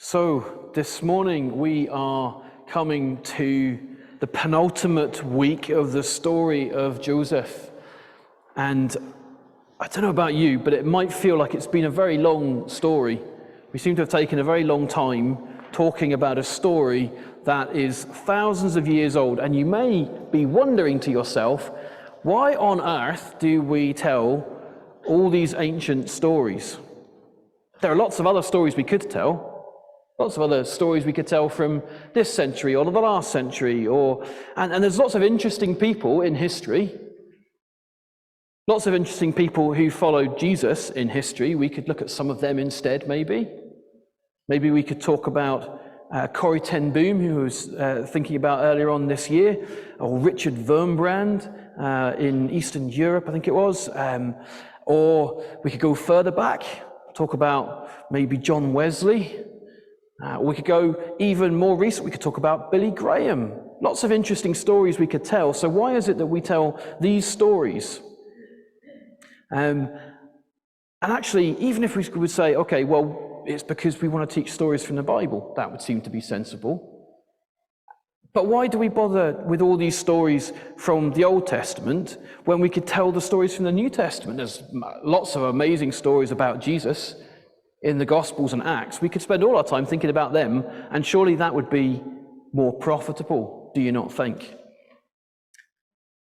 So this morning we are coming to the penultimate week of the story of Joseph. And I don't know about you, but it might feel like it's been a very long story. We seem to have taken a very long time talking about a story that is thousands of years old. And you may be wondering to yourself, why on earth do we tell all these ancient stories? There are lots of other stories we could tell. Lots of other stories we could tell from this century or the last century, and there's lots of interesting people in history. Lots of interesting people who followed Jesus in history. We could look at some of them instead, maybe. Maybe we could talk about Corrie ten Boom, who was thinking about earlier on this year, or Richard Wurmbrand in Eastern Europe, I think it was. Or we could go further back, talk about maybe John Wesley. We could go even more recent, we could talk about Billy Graham. Lots of interesting stories we could tell. So why is it that we tell these stories? And actually, even if we would say, okay, well, it's because we want to teach stories from the Bible, that would seem to be sensible. But why do we bother with all these stories from the Old Testament when we could tell the stories from the New Testament? There's lots of amazing stories about Jesus in the Gospels and Acts. We could spend all our time thinking about them, and surely that would be more profitable, do you not think?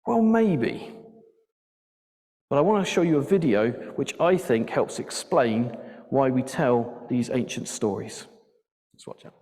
Well, maybe. But I want to show you a video which I think helps explain why we tell these ancient stories. Let's watch it.